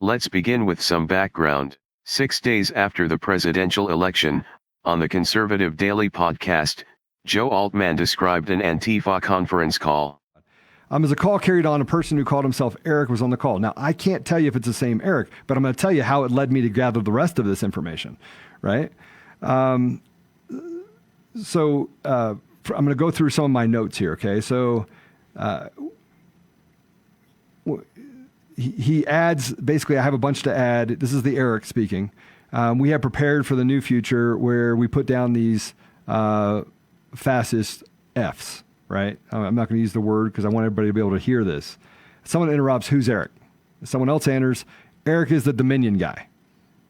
Let's begin with some background. 6 days after the presidential election, on the Conservative Daily podcast, Joe Altman described an Antifa conference call. As a call carried on, a person who called himself Eric was on the call. Now, I can't tell you if it's the same Eric, but I'm going to tell you how it led me to gather the rest of this information, right? I'm going to go through some of my notes here, okay? So he adds, basically, I have a bunch to add. This is the Eric speaking. We have prepared for the new future where we put down these fascist Fs. Right? I'm not going to use the word because I want everybody to be able to hear this. Someone interrupts, who's Eric? Someone else enters, Eric is the Dominion guy,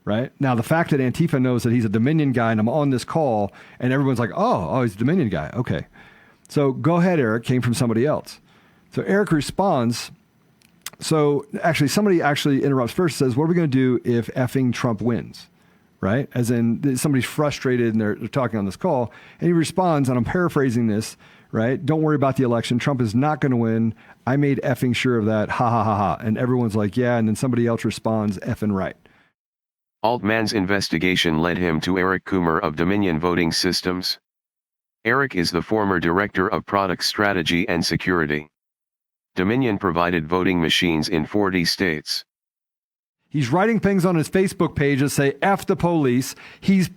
right? Now, the fact that Antifa knows that he's a Dominion guy and I'm on this call and everyone's like, oh, he's a Dominion guy. Okay. So go ahead, Eric, came from somebody else. So Eric responds. So actually, somebody actually interrupts first, says, what are we going to do if effing Trump wins? Right? As in somebody's frustrated and they're talking on this call. And he responds, and I'm paraphrasing this, right? Don't worry about the election. Trump is not going to win. I made effing sure of that. Ha, ha, ha, ha. And everyone's like, yeah. And then somebody else responds, effing right. Altman's investigation led him to Eric Coomer of Dominion Voting Systems. Eric is the former director of product strategy and security. Dominion provided voting machines in 40 states. He's writing things on his Facebook page that say, F the police. He's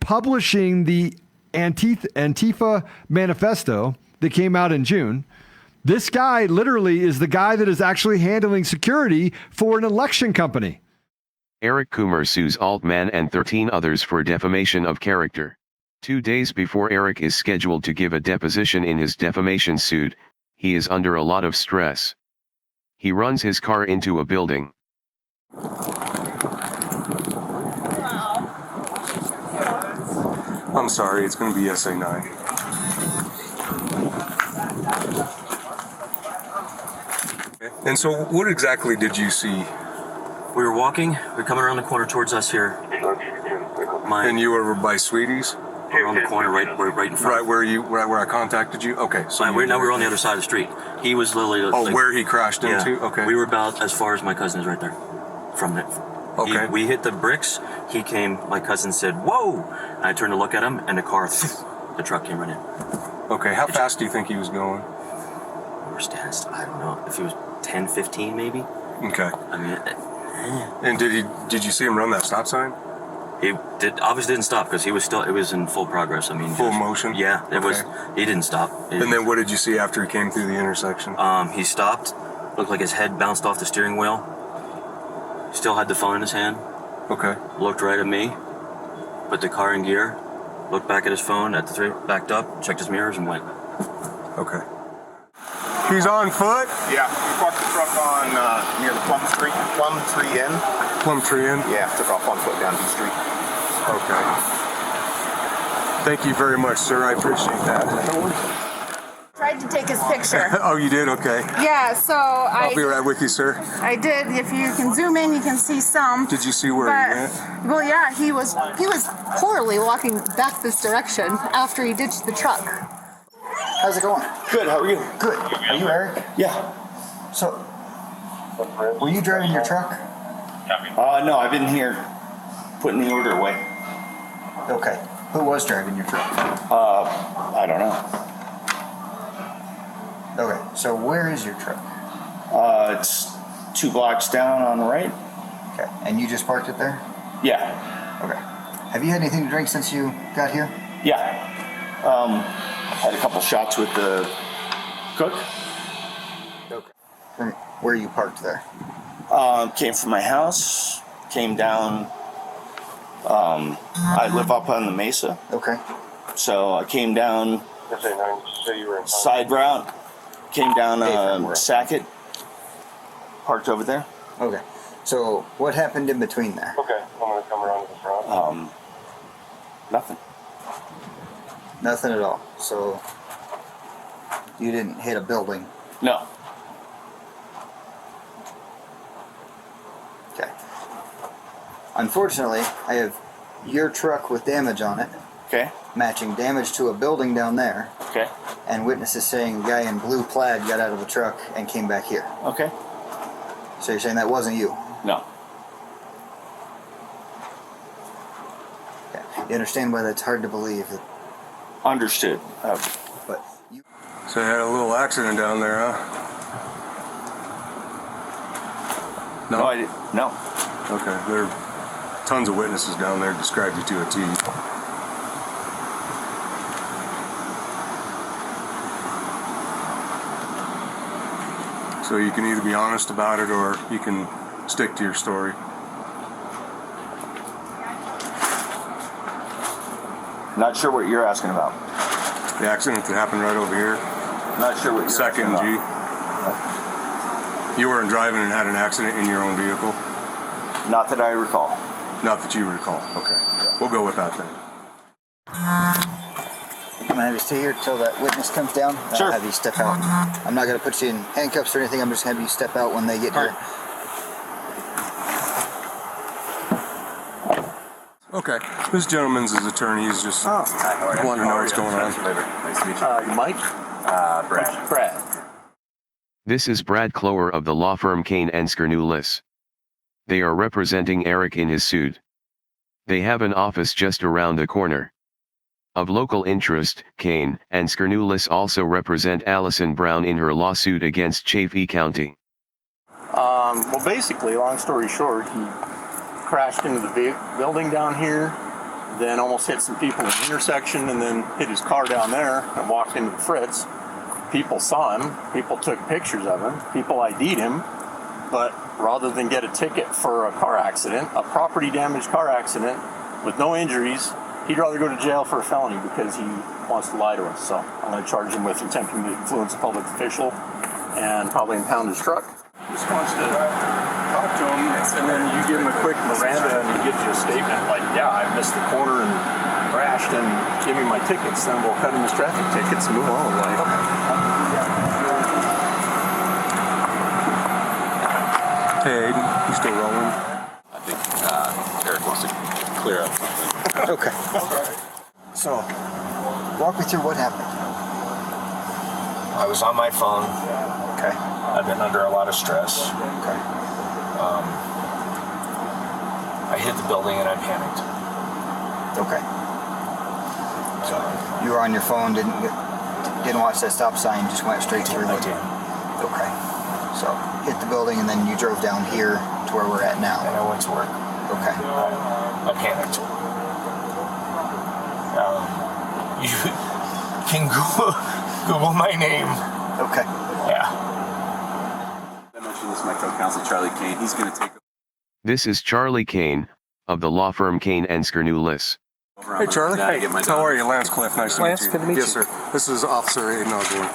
publishing the Antifa manifesto that came out in June. This guy literally is the guy that is actually handling security for an election company. Eric Coomer sues Altman and 13 others for defamation of character. 2 days before Eric is scheduled to give a deposition in his defamation suit, he is under a lot of stress. He runs his car into a building. I'm sorry, it's going to be SA9. And so what exactly did you see? We were walking, we were coming around the corner towards us here. And you were by Sweeties? Around the corner, right in front. Right where I contacted you? Okay. So we were on the other side of the street. He was literally... where he crashed into? Okay. We were about as far as my cousin is right there. From it. Okay. We hit the bricks. He came, my cousin said, whoa! And I turned to look at him, and the truck came right in. Okay, how fast do you think he was going? We were standing, I don't know, if he was 10, 15 maybe. Okay. I mean... And did you see him run that stop sign? He obviously didn't stop because it was in full progress. I mean... Full motion? Yeah, he didn't stop. And then what did you see after he came through the intersection? He stopped, looked like his head bounced off the steering wheel. Still had the phone in his hand. Okay. Looked right at me, put the car in gear, looked back at his phone, backed up, checked his mirrors, and went. Okay. He's on foot? Yeah, we parked the truck on near the Plum Tree Inn. Plum Tree Inn? Yeah, took off on foot down the street. Okay. Thank you very much, sir. I appreciate that. Tried to take his picture. Oh, you did? Okay. Yeah, so I'll be right with you, sir. I did. If you can zoom in, you can see some. Did you see where he went? Well, yeah, he was poorly walking back this direction after he ditched the truck. How's it going? Good, how are you? Good. Are you Eric? Yeah. So, were you driving your truck? No, I've been here putting the order away. Okay. Who was driving your truck? I don't know. Okay, so where is your truck? It's 2 blocks down on the right. Okay, and you just parked it there? Yeah. Okay. Have you had anything to drink since you got here? Yeah. Had a couple shots with the cook. Okay. From where you parked there? Came from my house, came down. I live up on the mesa. Okay. So I came down side route, came down Sackett, parked over there. Okay. So what happened in between there? Okay, I'm going to come around to the front. Nothing. Nothing at all. So you didn't hit a building? No. Okay. Unfortunately, I have your truck with damage on it. Okay. Matching damage to a building down there. Okay. And witnesses saying the guy in blue plaid got out of the truck and came back here. Okay. So you're saying that wasn't you? No. Okay. You understand why that's hard to believe. Understood. But you. So you had a little accident down there, huh? No, I didn't. No. Okay. There are tons of witnesses down there described you to a T. So you can either be honest about it or you can stick to your story. Not sure what you're asking about. The accident that happened right over here, Not sure what you're Second asking G. about. You weren't driving and had an accident in your own vehicle? Not that I recall. Not that you recall. Okay. We'll go with that then. I'm gonna have you stay here till that witness comes down. Sure. I'll have you step out. I'm not gonna put you in handcuffs or anything. I'm just gonna have you step out when they get here. Okay. This gentleman's his attorney. He's just wanting to know what's going on. Nice to meet you. Mike? Brad. Brad. This is Brad Clower of the law firm Kane and Skernoulis. They are representing Eric in his suit. They have an office just around the corner. Of local interest, Kane and Skernoulis also represent Allison Brown in her lawsuit against Chaffee County. Well, basically, long story short, he crashed into the building down here, then almost hit some people in the intersection, and then hit his car down there and walked into the Fritz. People saw him, people took pictures of him, people ID'd him, but rather than get a ticket for a car accident, a property damage car accident with no injuries, he'd rather go to jail for a felony because he wants to lie to us. So I'm going to charge him with attempting to influence a public official and probably impound his truck. Just wants to talk to him, and then you give him a quick Miranda and he gives you a statement like, yeah, I missed the corner and crashed, and give me my tickets, then we'll cut him his traffic tickets and move on. Like, Hey, Aiden, you still rolling? I think Eric wants to clear up something. Okay. So, walk me through what happened. I was on my phone. Okay. I've been under a lot of stress. Okay. I hit the building and I panicked. Okay. So you were on your phone, didn't watch that stop sign, just went straight through. I did. Okay. So hit the building and then you drove down here to where we're at now. And I went to work. Okay. I panicked. You can Google my name. Okay. Yeah. I mentioned this to my co-counsel, Charlie Kane. He's going to take This is Charlie Kane, of the law firm Kane and Skernoulis. over. Hey, Charlie. Hey, get my How are you? Lance Cliff. Nice Lance, to meet you. good to meet Yes, you. sir. This is Officer Aiden Osborne.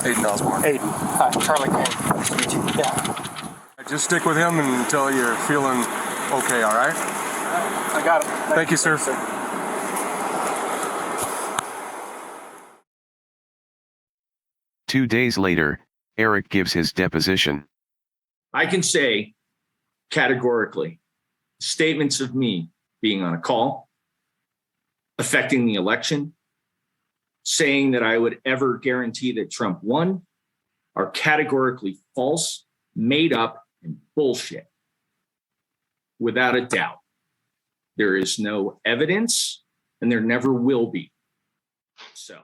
Aiden Osborne. Aiden. Hi, Charlie Kane. Nice to meet you. Yeah. Just stick with him until you're feeling okay, all right? I got it. Thank you, sir. 2 days later, Eric gives his deposition. I can say categorically, statements of me being on a call, affecting the election, saying that I would ever guarantee that Trump won are categorically false, made up, and bullshit. Without a doubt. There is no evidence, and there never will be. So.